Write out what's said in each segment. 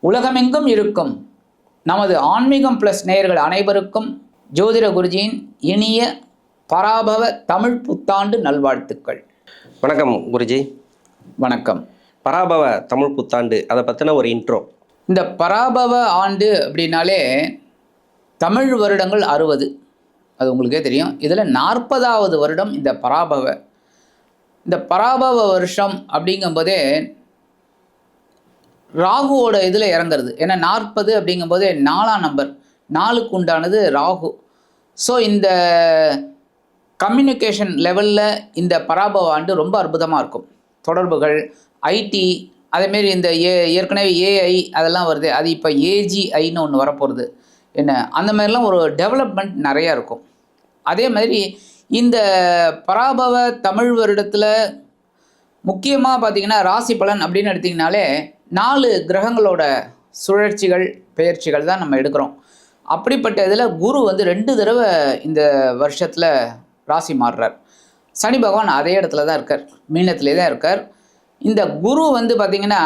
உலகமெங்கும் இருக்கும் நமது ஆன்மீகம் ப்ளஸ் நேயர்கள் அனைவருக்கும் ஜோதிட குருஜியின் இனிய பராபவ தமிழ் புத்தாண்டு நல்வாழ்த்துக்கள். வணக்கம் குருஜி. வணக்கம். பராபவ தமிழ் புத்தாண்டு அதை பற்றின ஒரு இன்ட்ரோ. இந்த பராபவ ஆண்டு அப்படின்னாலே தமிழ் வருடங்கள் 60, அது உங்களுக்கே தெரியும். இதில் 40வது வருடம் இந்த பராபவ வருஷம் அப்படிங்கும்போதே ராகுவோட இதில் இறங்குறது. ஏன்னா 40 அப்படிங்கும்போதே 4ஆம் நம்பர், 4க்கு உண்டானது ராகு. ஸோ இந்த கம்யூனிகேஷன் லெவலில் இந்த பராபவ ஆண்டு ரொம்ப அற்புதமாக இருக்கும். தொடர்புகள், ஐடி, அதேமாரி இந்த ஏற்கனவே ஏஐ அதெல்லாம் வருது, அது இப்போ ஏஜிஐன்னு ஒன்று வரப்போகிறது. என்ன அந்த மாதிரிலாம் ஒரு டெவலப்மெண்ட் நிறையா இருக்கும். அதே மாதிரி இந்த பராபவ தமிழ் வருடத்தில் முக்கியமாக பார்த்திங்கன்னா ராசி பலன் அப்படின்னு எடுத்திங்கனாலே 4 கிரகங்களோட சுழற்சிகள் பெயர்ச்சிகள் தான் நம்ம எடுக்கிறோம். அப்படிப்பட்ட இதில் குரு வந்து 2 தடவை இந்த வருஷத்தில் ராசி மாறுறார். சனி பகவான் அதே இடத்துல தான் இருக்கார், மீனத்திலே தான் இருக்கார். இந்த குரு வந்து பார்த்திங்கன்னா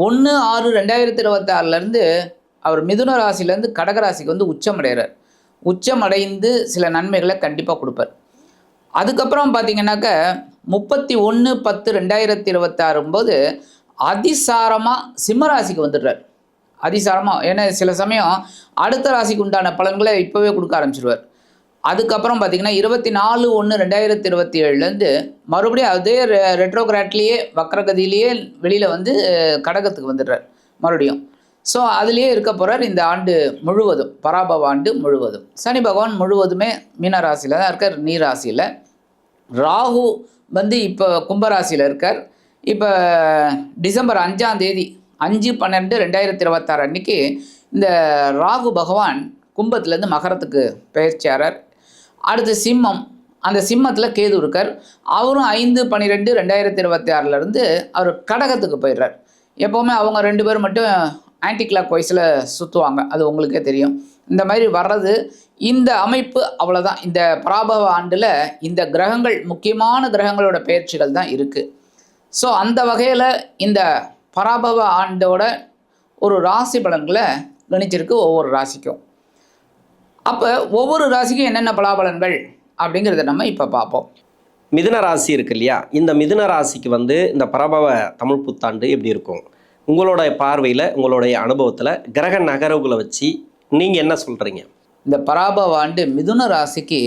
1/6/2026 அவர் மிதுன ராசிலேருந்து கடகராசிக்கு வந்து உச்சமடைகிறார். உச்சமடைந்து சில நன்மைகளை கண்டிப்பாக கொடுப்பார். அதுக்கப்புறம் பார்த்திங்கனாக்க 31/10/2026 போது அதிசாரமாக சிம்மராசிக்கு வந்துடுறார். அதிசாரமாக, ஏன்னா சில சமயம் அடுத்த ராசிக்கு உண்டான பலன்களை இப்போவே கொடுக்க ஆரம்பிச்சிடுவார். அதுக்கப்புறம் பார்த்திங்கன்னா 24/1/2027 மறுபடியும் அதே ரெட்ரோகிராட்லேயே வக்ரகதியிலேயே வெளியில் வந்து கடகத்துக்கு வந்துடுறார் மறுபடியும். ஸோ அதுலேயே இருக்க போகிறார் இந்த ஆண்டு முழுவதும், பராபவ ஆண்டு முழுவதும். சனி பகவான் முழுவதுமே மீன ராசியில் தான் இருக்கார், நீராசியில். ராகு வந்து இப்போ கும்பராசியில் இருக்கார். இப்போ டிசம்பர் 5ஆம் தேதி 5/12/2026 அன்றைக்கி இந்த ராகு பகவான் கும்பத்துலேருந்து மகரத்துக்கு பெயர்ச்சியாரார். அடுத்து சிம்மம், அந்த சிம்மத்தில் கேது இருக்கார். அவரும் 5/12/2026 அவர் கடகத்துக்கு போயிடுறார். எப்போவுமே அவங்க 2 பேரும் மட்டும் ஆன்டி கிளாக் வைஸில் சுற்றுவாங்க, அது உங்களுக்கே தெரியும். இந்த மாதிரி வர்றது இந்த அமைப்பு அவ்வளோதான். இந்த பராபவ ஆண்டில் இந்த கிரகங்கள், முக்கியமான கிரகங்களோட பெயர்ச்சிகள் தான் இருக்குது. ஸோ அந்த வகையில் இந்த பராபவ ஆண்டோட ஒரு ராசி பலன்களை கணிச்சிருக்கு ஒவ்வொரு ராசிக்கும். அப்போ ஒவ்வொரு ராசிக்கும் என்னென்ன பலாபலன்கள் அப்படிங்கிறத நம்ம இப்போ பார்ப்போம். மிதுன ராசி இருக்கு இல்லையா, இந்த மிதுன ராசிக்கு வந்து இந்த பராபவ தமிழ் புத்தாண்டு எப்படி இருக்கும்? உங்களோட பார்வையில், உங்களுடைய அனுபவத்தில் கிரக நகர்வுகளை வச்சு நீங்கள் என்ன சொல்கிறீங்க? இந்த பராபவ ஆண்டு மிதுன ராசிக்கு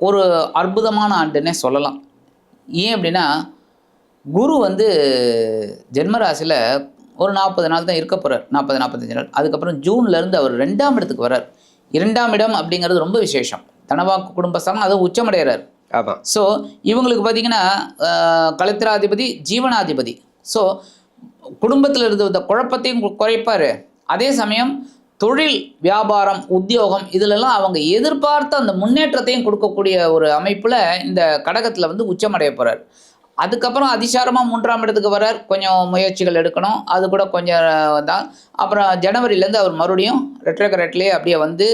ஒரு அற்புதமான ஆண்டுன்னே சொல்லலாம். ஏன் அப்படின்னா, குரு வந்து ஜென்மராசியில் ஒரு 40 நாள் தான் இருக்க போகிறார், 40-45 நாள். அதுக்கப்புறம் ஜூன்லேருந்து அவர் 2ஆம் இடத்துக்கு வர்றார். 2ஆம் இடம் அப்படிங்கிறது ரொம்ப விசேஷம். தனவாக்கு குடும்பஸ்தானம், அதுவும் உச்சமடைகிறார். ஆமாம். ஸோ இவங்களுக்கு பார்த்திங்கன்னா கலத்திராதிபதி, ஜீவனாதிபதி. ஸோ குடும்பத்தில் இருந்த இந்த குழப்பத்தையும் குறைப்பார். அதே சமயம் தொழில், வியாபாரம், உத்தியோகம் இதிலெல்லாம் அவங்க எதிர்பார்த்த அந்த முன்னேற்றத்தையும் கொடுக்கக்கூடிய ஒரு அமைப்பில் இந்த கடகத்தில் வந்து உச்சமடைய போகிறார். அதுக்கப்புறம் அதிசாரமாக 3ஆம் இடத்துக்கு வர்றார். கொஞ்சம் முயற்சிகள் எடுக்கணும், அது கூட கொஞ்சம் தான். அப்புறம் ஜனவரியிலேருந்து அவர் மறுபடியும் ரெட்ரோகிராட்லேயே அப்படியே வந்து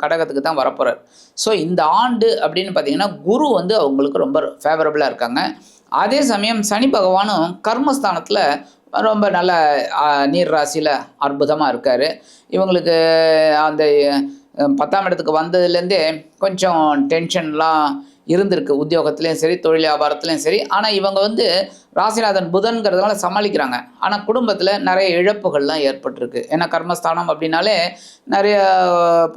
கடகத்துக்கு தான் வரப்போகிறார். ஸோ இந்த ஆண்டு அப்படின்னு பார்த்திங்கன்னா குரு வந்து அவங்களுக்கு ரொம்ப ஃபேவரபுளாக இருக்காங்க. அதே சமயம் சனி பகவானும் கர்மஸ்தானத்தில் ரொம்ப நல்ல நீர் ராசியில் அற்புதமாக இருக்கார். இவங்களுக்கு அந்த 10ஆம் இடத்துக்கு வந்ததுலேருந்தே கொஞ்சம் டென்ஷன்லாம் இருந்திருக்கு, உத்தியோகத்துலேயும் சரி, தொழில் வியாபாரத்துலேயும் சரி. ஆனால் இவங்க வந்து ராசிநாதன் புதன்கிறதுனால சமாளிக்கிறாங்க. ஆனால் குடும்பத்தில் நிறைய இழப்புகள்லாம் ஏற்பட்டிருக்கு. ஏன்னா கர்மஸ்தானம் அப்படின்னாலே நிறைய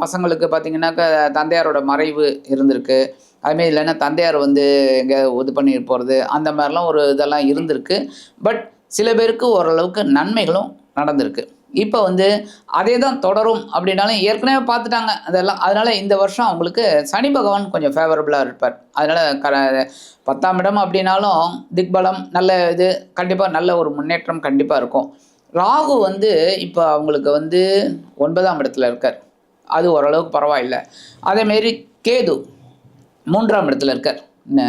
பசங்களுக்கு பார்த்திங்கனாக்கா தந்தையாரோட மறைவு இருந்திருக்கு. அதுமாரி இல்லைன்னா தந்தையார் வந்து எங்கே இது பண்ணி போகிறது, அந்த மாதிரிலாம் ஒரு இதெல்லாம் இருந்திருக்கு. பட் சில பேருக்கு ஓரளவுக்கு நன்மைகளும் நடந்திருக்கு. இப்போ வந்து அதே தான் தொடரும் அப்படின்னாலும் ஏற்கனவே பார்த்துட்டாங்க அதெல்லாம். அதனால் இந்த வருஷம் அவங்களுக்கு சனி பகவான் கொஞ்சம் ஃபேவரபுளாக இருப்பார். அதனால் 10ஆம் இடம் அப்படின்னாலும் திக்பலம் நல்ல இது, கண்டிப்பாக நல்ல ஒரு முன்னேற்றம் கண்டிப்பாக இருக்கும். ராகு வந்து இப்போ அவங்களுக்கு வந்து 9ஆம் இடத்துல இருக்கார், அது ஓரளவுக்கு பரவாயில்லை. அதேமாரி கேது 3ஆம் இடத்துல இருக்கார். என்ன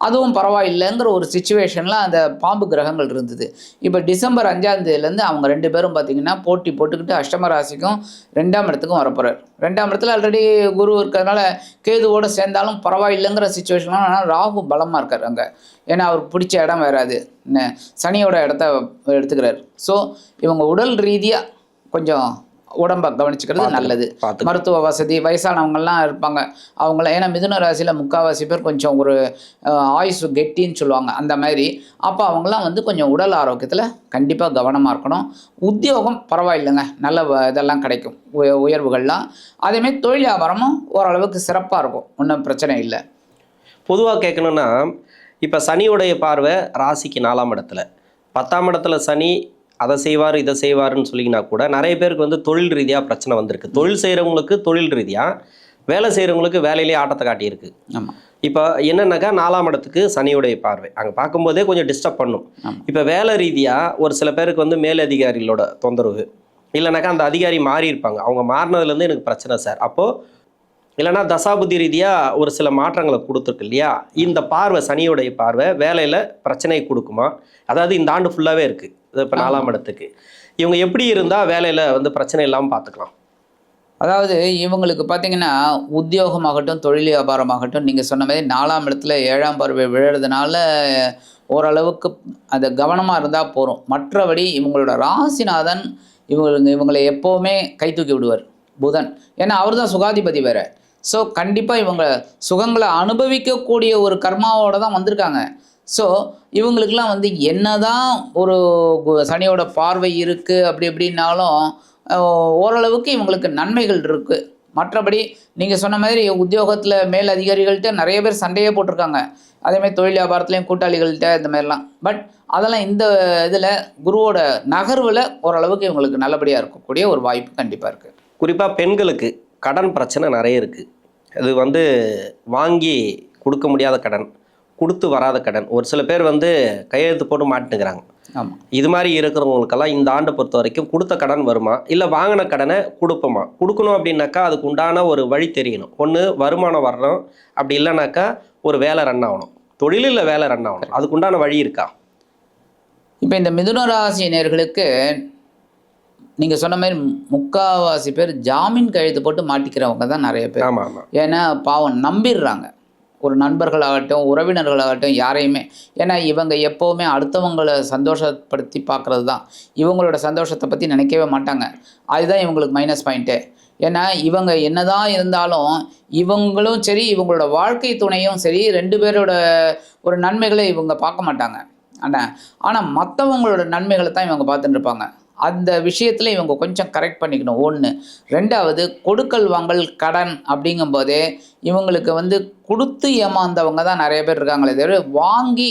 அதுவும் பரவாயில்லைங்கிற ஒரு சுச்சுவேஷனில் அந்த பாம்பு கிரகங்கள் இருந்தது. இப்போ டிசம்பர் 5ஆம் தேதியிலேருந்து அவங்க 2 பேரும் பார்த்தீங்கன்னா போட்டி போட்டுக்கிட்டு அஷ்டம ராசிக்கும் 2ஆம் இடத்துக்கும் வரப்போகிறார். 2ஆம் இடத்துல ஆல்ரெடி குரு இருக்கிறதுனால கேதுவோடு சேர்ந்தாலும் பரவாயில்லைங்கிற சுச்சுவேஷன்லாம். ஆனால் ராகு பலமாக இருக்கார் அங்கே. ஏன்னா அவருக்கு பிடிச்ச இடம் வேறாது, என்ன சனியோட இடத்த எடுத்துக்கிறார். ஸோ இவங்க உடல் ரீதியாக கொஞ்சம் உடம்பை கவனிச்சுக்கிறது நல்லது. மருத்துவ வசதி, வயசானவங்கள்லாம் இருப்பாங்க அவங்கள, ஏன்னா மிதுன ராசியில் முக்கால்வாசி பேர் கொஞ்சம் ஒரு ஆயுசு கெட்டின்னு சொல்லுவாங்க அந்த மாதிரி. அப்போ அவங்களாம் வந்து கொஞ்சம் உடல் ஆரோக்கியத்தில் கண்டிப்பாக கவனமாக இருக்கணும். உத்தியோகம் பரவாயில்லைங்க, நல்ல இதெல்லாம் கிடைக்கும், உயர்வுகள்லாம். அதேமாதிரி தொழில் வியாபாரமும் ஓரளவுக்கு சிறப்பாக இருக்கும், ஒன்றும் பிரச்சனை இல்லை. பொதுவாக கேட்கணுன்னா, இப்போ சனியுடைய பார்வை ராசிக்கு 4ஆம் இடத்துல, 10ஆம் இடத்துல சனி அதை செய்வார் இதை செய்வாருன்னு சொல்லிங்கன்னா கூட நிறைய பேருக்கு வந்து தொழில் ரீதியாக பிரச்சனை வந்திருக்கு. தொழில் செய்கிறவங்களுக்கு தொழில் ரீதியாக, வேலை செய்கிறவங்களுக்கு வேலையிலேயே ஆட்டத்தை காட்டியிருக்கு. ஆமாம். இப்போ என்னன்னாக்கா 4ஆம் இடத்துக்கு சனியுடைய பார்வை அங்கே பார்க்கும்போதே கொஞ்சம் டிஸ்டர்ப் பண்ணும். இப்போ வேலை ரீதியாக ஒரு சில பேருக்கு வந்து மேலதிகாரிகளோட தொந்தரவு, இல்லைனாக்கா அந்த அதிகாரி மாறி இருப்பாங்க, அவங்க மாறினதுலேருந்து எனக்கு பிரச்சனை சார். அப்போது இல்லைனா தசாபுத்தி ரீதியாக ஒரு சில மாற்றங்களை கொடுத்துருக்கு இல்லையா? இந்த பார்வை சனியுடைய பார்வை வேலையில் பிரச்சனை கொடுக்குமா? அதாவது இந்த ஆண்டு ஃபுல்லாகவே இருக்குது, இப்போ 4ஆம் இடத்துக்கு. இவங்க எப்படி இருந்தால் வேலையில் வந்து பிரச்சனை இல்லாமல் பார்த்துக்கலாம்? அதாவது இவங்களுக்கு பார்த்தீங்கன்னா உத்தியோகமாகட்டும் தொழில் வியாபாரமாகட்டும், நீங்கள் சொன்ன மாதிரி 4ஆம் இடத்துல 7ஆம் பார்வை விழுறதுனால ஓரளவுக்கு அது கவனமாக இருந்தால் போகிறோம். மற்றபடி இவங்களோட ராசிநாதன் இவங்களை எப்போவுமே கை தூக்கி விடுவார் புதன். ஏன்னா அவர் தான் சுகாதிபதி வேறு. ஸோ கண்டிப்பாக இவங்க சுகங்களை அனுபவிக்கக்கூடிய ஒரு கர்மாவோடு தான் வந்திருக்காங்க. ஸோ இவங்களுக்கெல்லாம் வந்து என்ன தான் ஒரு சனியோட பார்வை இருக்குது அப்படி எப்படின்னாலும் ஓரளவுக்கு இவங்களுக்கு நன்மைகள் இருக்குது. மற்றபடி நீங்கள் சொன்ன மாதிரி உத்தியோகத்தில் மேல் அதிகாரிகள்கிட்ட நிறைய பேர் சண்டையே போட்டிருக்காங்க, அதேமாதிரி தொழில் வியாபாரத்துலேயும் கூட்டாளிகள்கிட்ட இந்த மாதிரிலாம். பட் அதெல்லாம் இந்த இதில் குருவோட நகர்வில் ஓரளவுக்கு இவங்களுக்கு நல்லபடியாக இருக்கக்கூடிய ஒரு வாய்ப்பு கண்டிப்பாக இருக்குது. குறிப்பாக பெண்களுக்கு கடன் பிரச்சனை நிறைய இருக்குது. அது வந்து வாங்கி கொடுக்க முடியாத கடன், கொடுத்து வராத கடன், ஒரு சில பேர் வந்து கையெழுத்து போட்டு மாட்டுங்கிறாங்க. ஆமாம். இது மாதிரி இருக்கிறவங்களுக்கெல்லாம் இந்த ஆண்டை பொறுத்த வரைக்கும் கொடுத்த கடன் வருமா, இல்லை வாங்கின கடனை கொடுப்போமா? கொடுக்கணும் அப்படின்னாக்கா அதுக்கு உண்டான ஒரு வழி தெரியணும். ஒன்று வருமானம் வரணும், அப்படி இல்லைனாக்கா ஒரு வேலை ரன் ஆகணும், தொழிலில் வேலை ரன் ஆகணும். அதுக்கு உண்டான வழி இருக்கா? இப்போ இந்த மிதுன ராசினியர்களுக்கு நீங்கள் சொன்ன மாதிரி முக்கால்வாசி பேர் ஜாமீன் கையெழுத்து போட்டு மாட்டிக்கிறவங்க தான் நிறைய பேர். ஆமாம் ஆமாம். ஏன்னா பாவம் நம்பிடுறாங்க, ஒரு நண்பர்களாகட்டும் உறவினர்களாகட்டும் யாரையுமே. ஏன்னா இவங்க எப்போவுமே அடுத்தவங்களை சந்தோஷப்படுத்தி பார்க்குறது தான், இவங்களோட சந்தோஷத்தை பற்றி நினைக்கவே மாட்டாங்க. அதுதான் இவங்களுக்கு மைனஸ் பாயிண்ட்டே. ஏன்னா இவங்க என்னதான் இருந்தாலும் இவங்களும் சரி இவங்களோட வாழ்க்கை துணையும் சரி 2 பேரோட ஒரு நன்மைகளை இவங்க பார்க்க மாட்டாங்க. ஆனால் மற்றவங்களோட நன்மைகளை தான் இவங்க பார்த்துட்டு இருப்பாங்க. அந்த விஷயத்தில் இவங்க கொஞ்சம் கரெக்ட் பண்ணிக்கணும். 1. 2வது கொடுக்கல் வாங்கல் கடன் அப்படிங்கும்போதே இவங்களுக்கு வந்து கொடுத்து ஏமாந்தவங்க தான் நிறைய பேர் இருக்காங்களே தவிர வாங்கி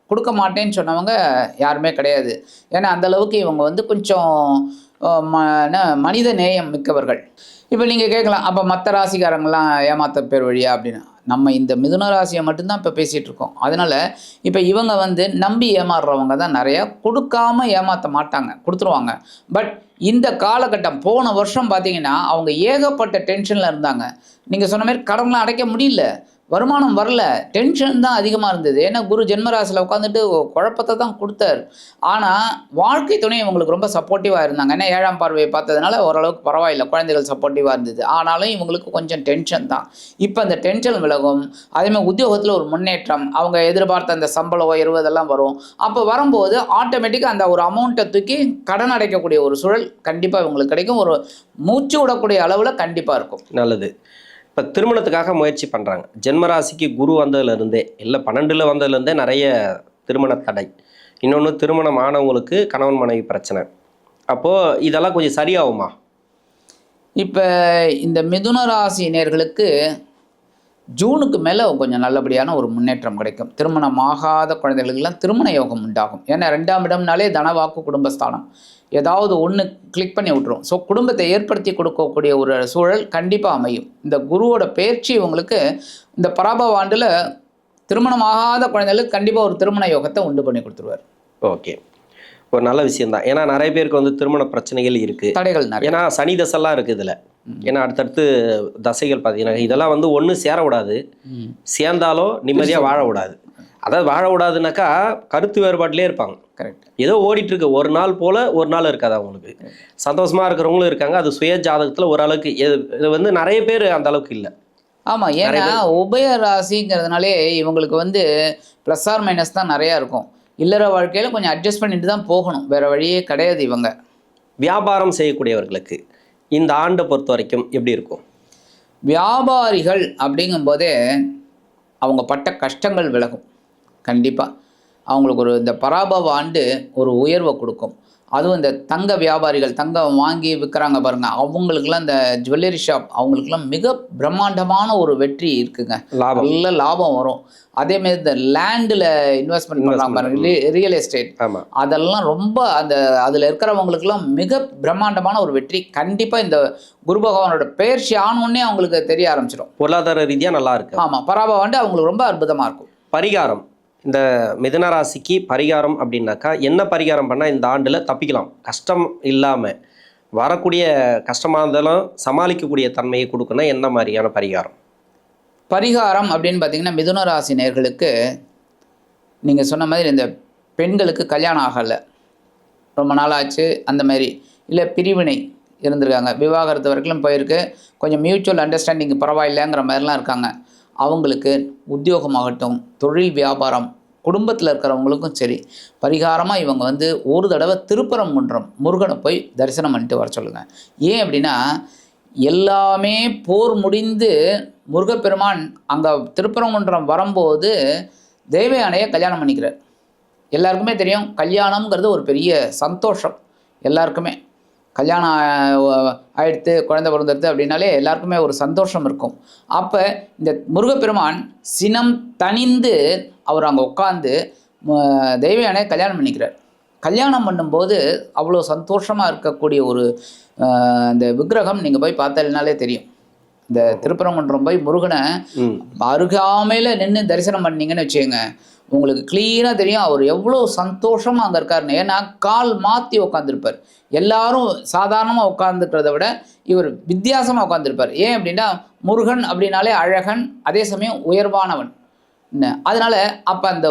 கொடுக்க மாட்டேன்னு சொன்னவங்க யாருமே கிடையாது. ஏன்னா அந்தளவுக்கு இவங்க வந்து கொஞ்சம் மனித நேயம் மிக்கவர்கள். இப்போ நீங்கள் கேட்கலாம், அப்போ மற்ற ராசிக்காரங்களாம் ஏமாத்த பேர் வழியா அப்படின்னு. நம்ம இந்த மிதுன ராசியை மட்டும்தான் இப்போ பேசிகிட்டு இருக்கோம். அதனால் இப்போ இவங்க வந்து நம்பி ஏமாறுறவங்க தான் நிறையா, கொடுக்காமல் ஏமாற்ற மாட்டாங்க, கொடுத்துருவாங்க. பட் இந்த காலகட்டம் போன வருஷம் பார்த்தீங்கன்னா அவங்க ஏகப்பட்ட டென்ஷனில் இருந்தாங்க. நீங்கள் சொன்ன மாதிரி கடன்லாம் அடைக்க முடியல, வருமானம் வரல, டென்ஷன் தான் அதிகமாக இருந்தது. ஏன்னா குரு ஜென்மராசியில் உட்காந்துட்டு குழப்பத்தை தான் கொடுத்தார். ஆனால் வாழ்க்கை துணை இவங்களுக்கு ரொம்ப சப்போர்ட்டிவாக இருந்தாங்க. ஏன்னா 7ஆம் பார்வையை பார்த்ததுனால ஓரளவுக்கு பரவாயில்லை, குழந்தைகள் சப்போர்ட்டிவாக இருந்தது. ஆனாலும் இவங்களுக்கு கொஞ்சம் டென்ஷன் தான். இப்போ அந்த டென்ஷன் விலகும். அதேமாதிரி உத்தியோகத்தில் ஒரு முன்னேற்றம், அவங்க எதிர்பார்த்த அந்த சம்பள உயர்வு இதெல்லாம் வரும். அப்போ வரும்போது ஆட்டோமேட்டிக்காக அந்த ஒரு அமௌண்ட்டை தூக்கி கடன் அடைக்கக்கூடிய ஒரு சூழல் கண்டிப்பாக இவங்களுக்கு கிடைக்கும். ஒரு மூச்சு விடக்கூடிய அளவில் கண்டிப்பாக இருக்கும். நல்லது. இப்போ திருமணத்துக்காக முயற்சி பண்ணுறாங்க, ஜென்மராசிக்கு குரு வந்ததுலேருந்தே, இல்லை 12ல் வந்ததுலேருந்தே நிறைய திருமண தடை. இன்னொன்று திருமணம் ஆனவங்களுக்கு கணவன் மனைவி பிரச்சனை. அப்போது இதெல்லாம் கொஞ்சம் சரியாகுமா? இப்போ இந்த மிதுன ராசினியர்களுக்கு ஜூனுக்கு மேலே கொஞ்சம் நல்லபடியான ஒரு முன்னேற்றம் கிடைக்கும். திருமணமாகாத குழந்தைகளுக்கெல்லாம் திருமண யோகம் உண்டாகும். ஏன்னா 2ஆம் இடம்னாலே தனவாக்கு குடும்பஸ்தானம், ஏதாவது ஒன்று கிளிக் பண்ணி விட்டுரும். ஸோ குடும்பத்தை ஏற்படுத்தி கொடுக்கக்கூடிய ஒரு சூழல் கண்டிப்பாக அமையும். இந்த குருவோட பயிற்சி இவங்களுக்கு இந்த பராபவ ஆண்டில் திருமணமாகாத குழந்தைகளுக்கு கண்டிப்பாக ஒரு திருமண யோகத்தை உண்டு பண்ணி கொடுத்துருவார். ஓகே, ஒரு நல்ல விஷயம்தான். ஏன்னா நிறைய பேருக்கு வந்து திருமண பிரச்சனைகள் இருக்குது, தடைகள் நிறைய. ஏன்னா சனி தசைலாம் இருக்குது இதில். ஏன்னா அடுத்தடுத்து தசைகள் பார்த்தீங்கன்னா இதெல்லாம் வந்து ஒன்று சேர விடாது, சேர்ந்தாலும் நிம்மதியாக வாழ விடாது. அதாவது வாழ விடாதுனாக்கா கருத்து வேறுபாட்டிலே இருப்பாங்க. கரெக்ட். ஏதோ ஓடிட்டு இருக்கு, ஒரு நாள் போல ஒரு நாள் இருக்காது அவங்களுக்கு. சந்தோஷமா இருக்கிறவங்களும் இருக்காங்க. அது சுய ஜாதகத்தில் ஓரளவுக்கு இது வந்து நிறைய பேர் அந்த அளவுக்கு இல்லை. ஆமாம், ஏன்னா உபய ராசிங்கிறதுனாலே இவங்களுக்கு வந்து ப்ளஸ் ஆர் மைனஸ் தான் நிறையா இருக்கும். இல்லற வாழ்க்கையில் கொஞ்சம் அட்ஜஸ்ட் பண்ணிட்டு தான் போகணும், வேறு வழியே கிடையாது. இவங்க வியாபாரம் செய்யக்கூடியவர்களுக்கு இந்த ஆண்டை பொறுத்த வரைக்கும் எப்படி இருக்கும்? வியாபாரிகள் அப்படிங்கும்போதே அவங்க பட்ட கஷ்டங்கள் விலகும். கண்டிப்பாக அவங்களுக்கு ஒரு இந்த பராபவ ஆண்டு ஒரு உயர்வை கொடுக்கும். அதுவும் இந்த தங்க வியாபாரிகள், தங்கம் வாங்கி விற்கிறாங்க பாருங்கள், அவங்களுக்குலாம் இந்த ஜுவல்லரி ஷாப் அவங்களுக்குலாம் மிக பிரம்மாண்டமான ஒரு வெற்றி இருக்குங்க. நல்ல லாபம் வரும். அதேமாதிரி இந்த லேண்டில் இன்வெஸ்ட்மெண்ட் பண்ணுறாங்க பாருங்க, ரியல் எஸ்டேட், அதெல்லாம் ரொம்ப அந்த அதில் இருக்கிறவங்களுக்குலாம் மிக பிரம்மாண்டமான ஒரு வெற்றி. கண்டிப்பாக இந்த குரு பகவானோட பெயர்ச்சி ஆனோடனே அவங்களுக்கு தெரிய ஆரம்பிச்சிடும். பொருளாதார ரீதியாக நல்லா இருக்கு. ஆமாம், பராபவ ஆண்டு அவங்களுக்கு ரொம்ப அற்புதமாக இருக்கும். பரிகாரம், இந்த மிதுன ராசிக்கு பரிகாரம் அப்படின்னாக்கா என்ன பரிகாரம் பண்ணால் இந்த ஆண்டில் தப்பிக்கலாம், கஷ்டம் இல்லாமல் வரக்கூடிய கஷ்டமாக இருந்தாலும் சமாளிக்கக்கூடிய தன்மையை கொடுக்கணும், என்ன மாதிரியான பரிகாரம்? பரிகாரம் அப்படின்னு பார்த்தீங்கன்னா, மிதுன ராசி நேயர்களுக்கு நீங்கள் சொன்ன மாதிரி இந்த பெண்களுக்கு கல்யாணம் ஆகலை, ரொம்ப நாள் ஆச்சு, அந்த மாதிரி இல்லை பிரிவினை இருந்திருக்காங்க, விவாகரத்து வரைக்கும் போயிருக்கு, கொஞ்சம் மியூச்சுவல் அண்டர்ஸ்டாண்டிங் பரவாயில்லைங்கிற மாதிரிலாம் இருக்காங்க, அவங்களுக்கு உத்தியோகமாகட்டும், தொழில் வியாபாரம், குடும்பத்தில் இருக்கிறவங்களுக்கும் சரி, பரிகாரமாக இவங்க வந்து ஒரு தடவை திருப்பரங்குன்றம் முருகனை போய் தரிசனம் பண்ணிட்டு வர சொல்லுங்கள். ஏன் அப்படின்னா, எல்லாமே போர் முடிந்து முருகப்பெருமான் அங்கே திருப்பரங்குன்றம் வரும்போது தேவயானையை கல்யாணம் பண்ணிக்கிறார். எல்லாருக்குமே தெரியும், கல்யாணம்ங்கிறது ஒரு பெரிய சந்தோஷம். எல்லாருக்குமே கல்யாணம் ஆயிடுத்து, குழந்தை பிறந்தது அப்படின்னாலே எல்லாருக்குமே ஒரு சந்தோஷம் இருக்கும். அப்போ இந்த முருகப்பெருமான் சினம் தணிந்து அவர் அங்கே உட்காந்து தேவயானையை கல்யாணம் பண்ணிக்கிறார். கல்யாணம் பண்ணும்போது அவ்வளோ சந்தோஷமாக இருக்கக்கூடிய ஒரு அந்த விக்கிரகம் நீங்கள் போய் பார்த்தீங்கனாலே தெரியும். இந்த திருப்பரங்குன்றம் போய் முருகனை அருகாமையில் நின்று தரிசனம் பண்ணீங்கன்னு வச்சுக்கோங்க, உங்களுக்கு கிளீனாக தெரியும் அவர் எவ்வளோ சந்தோஷமாக அங்கே இருக்காருன்னு. ஏன்னா கால் மாற்றி உட்காந்துருப்பார். எல்லாரும் சாதாரணமாக உட்காந்துக்கிறத விட இவர் வித்தியாசமாக உட்காந்துருப்பார். ஏன் அப்படின்னா, முருகன் அப்படின்னாலே அழகன், அதே சமயம் உயர்வானவன். அதனால் அப்போ அந்த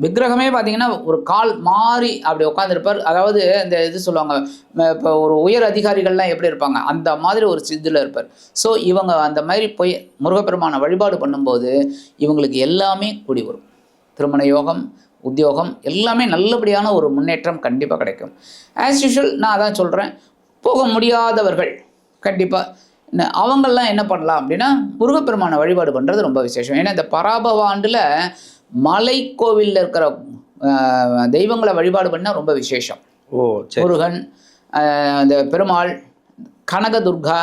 விக்கிரகமே பார்த்திங்கன்னா ஒரு கால் மாறி அப்படி உட்காந்துருப்பார். அதாவது இந்த இது சொல்லுவாங்க, இப்போ ஒரு உயர் அதிகாரிகள்லாம் எப்படி இருப்பாங்க அந்த மாதிரி ஒரு இதில் இருப்பார். ஸோ இவங்க அந்த மாதிரி போய் முருகப்பெருமான வழிபாடு பண்ணும்போது இவங்களுக்கு எல்லாமே கூடி வரும். திருமண யோகம், உத்தியோகம் எல்லாமே நல்லபடியான ஒரு முன்னேற்றம் கண்டிப்பாக கிடைக்கும். ஆஸ் யூஷுவல் நான் அதான் சொல்கிறேன், போக முடியாதவர்கள் கண்டிப்பாக அவங்கெல்லாம் என்ன பண்ணலாம் அப்படின்னா, முருகப்பெருமான வழிபாடு பண்ணுறது ரொம்ப விசேஷம். ஏன்னா இந்த பராபவ ஆண்டில் மலை கோவிலில் இருக்கிற தெய்வங்களை வழிபாடு பண்ணால் ரொம்ப விசேஷம். முருகன், இந்த பெருமாள், கனகதுர்கா,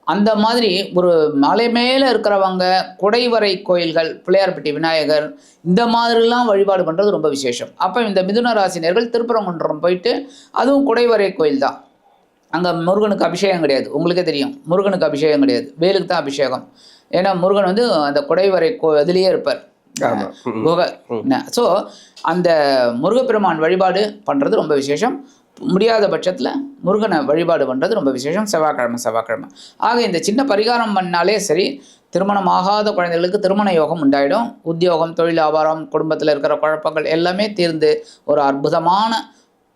அந்த மாதிரி ஒரு மலை மேலே இருக்கிறவங்க, குடைவரை கோயில்கள், பிள்ளையார்பட்டி விநாயகர், இந்த மாதிரிலாம் வழிபாடு பண்ணுறது ரொம்ப விசேஷம். அப்போ இந்த மிதுன ராசினியர்கள் திருப்பரங்குன்றம் போயிட்டு, அதுவும் குடைவரை கோயில் தான், அங்கே முருகனுக்கு அபிஷேகம் கிடையாது, உங்களுக்கே தெரியும் முருகனுக்கு அபிஷேகம் கிடையாது, வேலுக்கு தான் அபிஷேகம். ஏன்னா முருகன் வந்து அந்த குடைவரை இதுலேயே இருப்பார், குகை. ஸோ அந்த முருகப்பெருமான் வழிபாடு பண்ணுறது ரொம்ப விசேஷம். முடியாத பட்சத்தில் முருகனை வழிபாடு பண்ணுறது ரொம்ப விசேஷம். செவ்வாய்க்கிழமை. ஆக இந்த சின்ன பரிகாரம் பண்ணாலே சரி, திருமணம் ஆகாத குழந்தைகளுக்கு திருமண யோகம் உண்டாயிடும். உத்தியோகம், தொழில், வியாபாரம், குடும்பத்தில் இருக்கிற குழப்பங்கள் எல்லாமே தீர்ந்து ஒரு அற்புதமான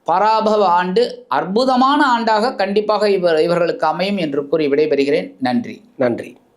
பராபவ ஆண்டு, அற்புதமான ஆண்டாக கண்டிப்பாக இவர்களுக்கு அமையும் என்று கூறி விடைபெறுகிறேன். நன்றி.